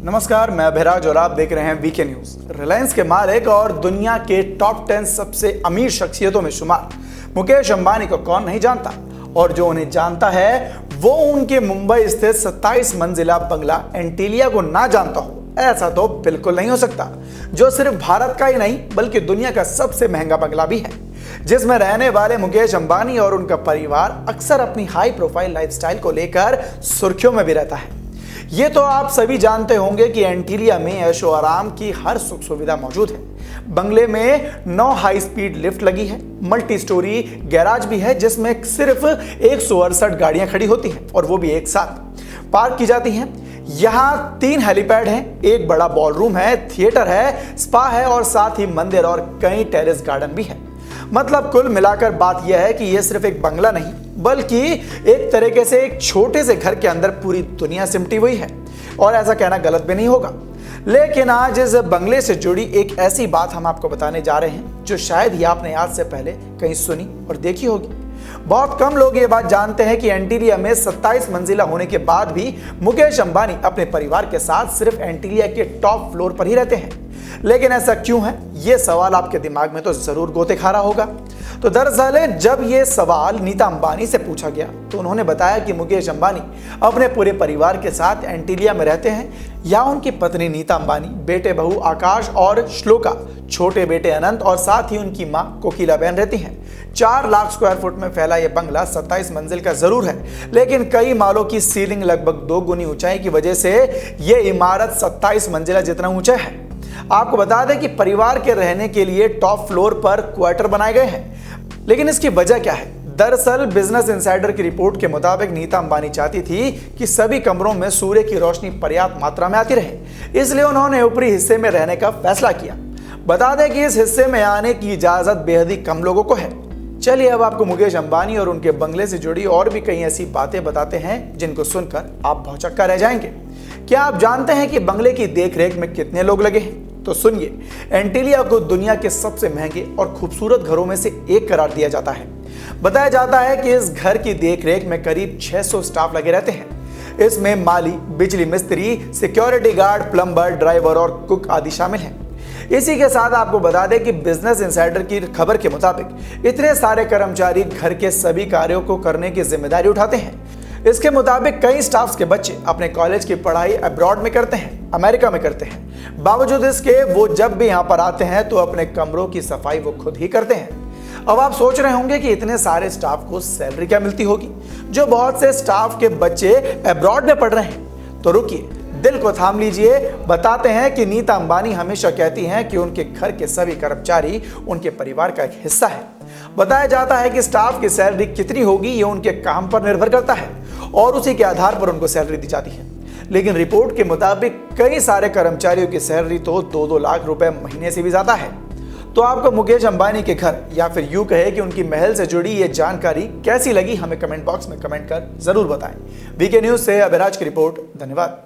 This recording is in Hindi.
नमस्कार, मैं अभिराज और आप देख रहे हैं वीके न्यूज। रिलायंस के मालिक और दुनिया के टॉप 10 सबसे अमीर शख्सियतों में शुमार मुकेश अंबानी को कौन नहीं जानता, और जो उन्हें जानता है वो उनके मुंबई स्थित 27 मंजिला बंगला एंटीलिया को ना जानता हो, ऐसा तो बिल्कुल नहीं हो सकता। जो सिर्फ भारत का ही नहीं बल्कि दुनिया का सबसे महंगा बंगला भी है, जिसमें रहने वाले मुकेश अंबानी और उनका परिवार अक्सर अपनी हाई प्रोफाइल लाइफस्टाइल को लेकर सुर्खियों में भी रहता है। ये तो आप सभी जानते होंगे कि एंटीलिया में ऐशो आराम की हर सुख सुविधा मौजूद है। बंगले में 9 हाई स्पीड लिफ्ट लगी है, मल्टी स्टोरी गैराज भी है जिसमें सिर्फ 168 गाड़ियां खड़ी होती हैं और वो भी एक साथ पार्क की जाती हैं। यहाँ 3 हेलीपैड हैं, एक बड़ा बॉलरूम है, थिएटर है, स्पा है और साथ ही मंदिर और कई टेरेस गार्डन भी है। मतलब कुल मिलाकर बात यह है कि यह सिर्फ एक बंगला नहीं बल्कि एक तरीके से एक छोटे से घर के अंदर पूरी दुनिया सिमटी हुई है, और ऐसा कहना गलत भी नहीं होगा। लेकिन आज इस बंगले से जुड़ी एक ऐसी बात हम आपको बताने जा रहे हैं जो शायद ही आपने आज से पहले कहीं सुनी और देखी होगी। बहुत कम लोग ये बात जानते हैं कि एंटीलिया में 27 मंजिला होने के बाद भी मुकेश अंबानी अपने परिवार के साथ सिर्फ एंटीलिया के टॉप फ्लोर पर ही रहते हैं। लेकिन ऐसा क्यों है, ये सवाल आपके दिमाग में तो जरूर गोते खा रहा होगा। तो दरअसल जब ये सवाल नीता अंबानी से पूछा गया तो उन्होंने बताया कि मुकेश अंबानी अपने पूरे परिवार के साथ एंटीलिया में रहते हैं। यहाँ उनकी पत्नी नीता अंबानी, बेटे बहू आकाश और श्लोका, छोटे बेटे अनंत और साथ ही उनकी मां कोकिला बहन रहती हैं। 4 लाख स्क्वायर फुट में फैला यह बंगला 27 मंजिल का जरूर है, लेकिन कई मालों की सीलिंग लगभग 2 गुनी ऊंचाई की वजह से यह इमारत 27 मंजिला जितना ऊंचा है। आपको बता दें कि परिवार के रहने के लिए टॉप फ्लोर पर क्वार्टर बनाए गए हैं, लेकिन इसकी वजह क्या है? दरअसल बिजनेस इनसाइडर की रिपोर्ट के मुताबिक नीता अंबानी चाहती थी कि सभी कमरों में सूर्य की रोशनी पर्याप्त मात्रा में आती रहे, इसलिए उन्होंने ऊपरी हिस्से में रहने का फैसला किया। बता दें कि इस हिस्से में आने की इजाजत बेहद ही कम लोगों को है। चलिए अब आपको मुकेश अंबानी और उनके बंगले से जुड़ी और भी कई ऐसी बातें बताते हैं जिनको सुनकर आप भौचक्का रह जाएंगे। क्या आप जानते हैं कि बंगले की देखरेख में कितने लोग लगे हैं? तो सुनिए, एंटीलिया को दुनिया के सबसे महंगे और खूबसूरत घरों में से एक करार दिया जाता है। बताया जाता है कि इस घर की देखरेख में करीब 600 स्टाफ लगे रहते हैं। इसमें माली, बिजली मिस्त्री, सिक्योरिटी गार्ड, प्लम्बर, ड्राइवर और कुक आदि शामिल हैं। इसी के साथ आपको बता दें कि बिजनेस इनसाइडर की खबर के मुताबिक इतने सारे कर्मचारी घर के सभी कार्यों को करने की जिम्मेदारी उठाते हैं। इसके मुताबिक कई स्टाफ्स के बच्चे अपने कॉलेज की पढ़ाई अब्रॉड में करते हैं, अमेरिका में करते हैं। बावजूद इसके वो जब भी यहाँ पर आते हैं तो अपने कमरों की सफाई वो खुद ही करते हैं। अब आप सोच रहे होंगे कि इतने सारे स्टाफ को सैलरी क्या मिलती होगी, जो बहुत से स्टाफ के बच्चे अब्रॉड में पढ़ रहे हैं। तो रुकिए, दिल को थाम लीजिए, बताते हैं कि नीता अंबानी हमेशा कहती हैं कि उनके घर के सभी कर्मचारी उनके परिवार का एक हिस्सा है। बताया जाता है कि स्टाफ की सैलरी कितनी होगी ये उनके काम पर निर्भर करता है और उसी के आधार पर उनको सैलरी दी जाती है। लेकिन रिपोर्ट के मुताबिक कई सारे कर्मचारियों की सैलरी तो 2-2 लाख रुपए महीने से भी ज्यादा है। तो आपको मुकेश अंबानी के घर या फिर यूं कहे कि उनकी महल से जुड़ी ये जानकारी कैसी लगी, हमें कमेंट बॉक्स में कमेंट कर जरूर बताएं। वीके न्यूज से अभिराज की रिपोर्ट। धन्यवाद।